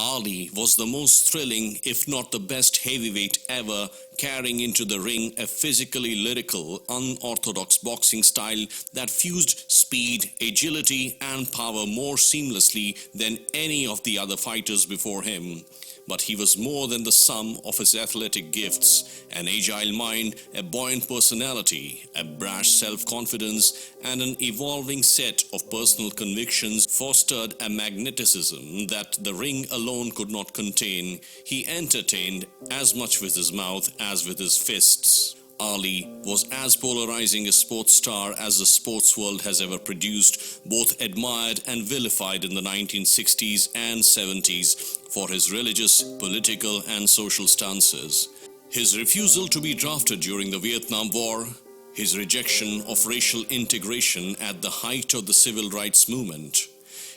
Ali was the most thrilling, if not the best heavyweight ever, carrying into the ring a physically lyrical, unorthodox boxing style that fused speed, agility and power more seamlessly than any of the other fighters before him. But he was more than the sum of his athletic gifts, an agile mind, a buoyant personality, a brash self-confidence, and an evolving set of personal convictions fostered a magnetism that the ring alone could not contain. He entertained as much with his mouth as with his fists. Ali was as polarizing a sports star as the sports world has ever produced, both admired and vilified in the 1960s and 70s for his religious, political and social stances. His refusal to be drafted during the Vietnam War, his rejection of racial integration at the height of the civil rights movement,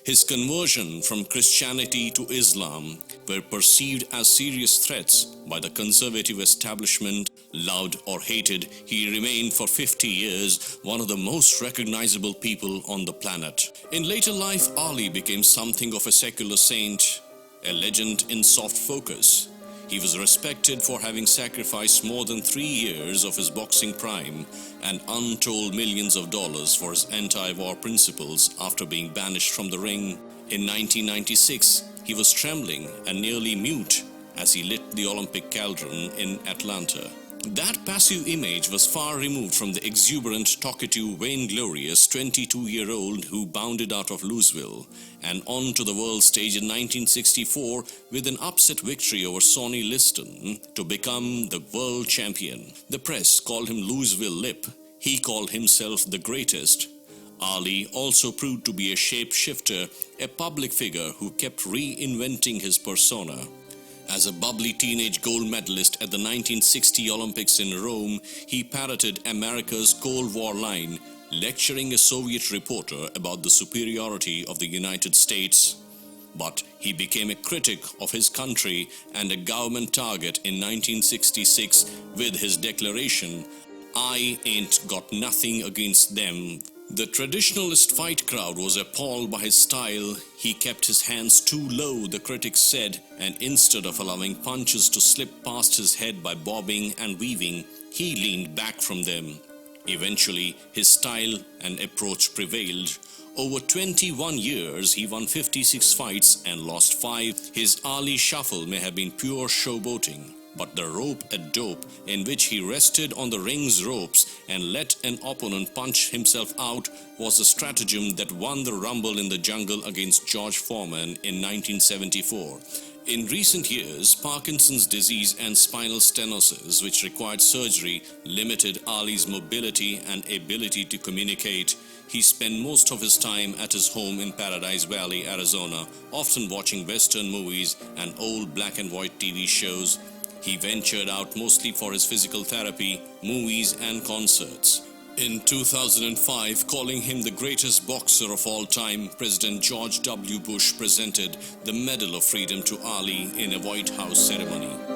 his conversion from Christianity to Islam were perceived as serious threats by the conservative establishment. Loved or hated, he remained for 50 years one of the most recognizable people on the planet. In later life, Ali became something of a secular saint, a legend in soft focus. He was respected for having sacrificed more than 3 years of his boxing prime and untold millions of dollars for his anti-war principles after being banished from the ring. In 1996, he was trembling and nearly mute as he lit the Olympic cauldron in Atlanta. That passive image was far removed from the exuberant, talkative, vainglorious 22-year-old who bounded out of Louisville and onto the world stage in 1964 with an upset victory over Sonny Liston to become the world champion. The press called him Louisville Lip. He called himself the greatest. Ali also proved to be a shapeshifter, a public figure who kept reinventing his persona. As a bubbly teenage gold medalist at the 1960 Olympics in Rome, he parroted America's Cold War line, lecturing a Soviet reporter about the superiority of the United States. But he became a critic of his country and a government target in 1966 with his declaration, "I ain't got nothing against them." The traditionalist fight crowd was appalled by his style. He kept his hands too low, the critics said, and instead of allowing punches to slip past his head by bobbing and weaving, he leaned back from them. Eventually, his style and approach prevailed. Over 21 years, he won 56 fights and lost 5. His Ali shuffle may have been pure showboating, but the rope-a-dope in which he rested on the ring's ropes and let an opponent punch himself out was the stratagem that won the rumble in the jungle against George Foreman in 1974. In recent years, Parkinson's disease and spinal stenosis, which required surgery, limited Ali's mobility and ability to communicate. He spent most of his time at his home in Paradise Valley, Arizona, often watching Western movies and old black and white TV shows. He ventured out mostly for his physical therapy, movies and concerts. In 2005, calling him the greatest boxer of all time, President George W. Bush presented the Medal of Freedom to Ali in a White House ceremony.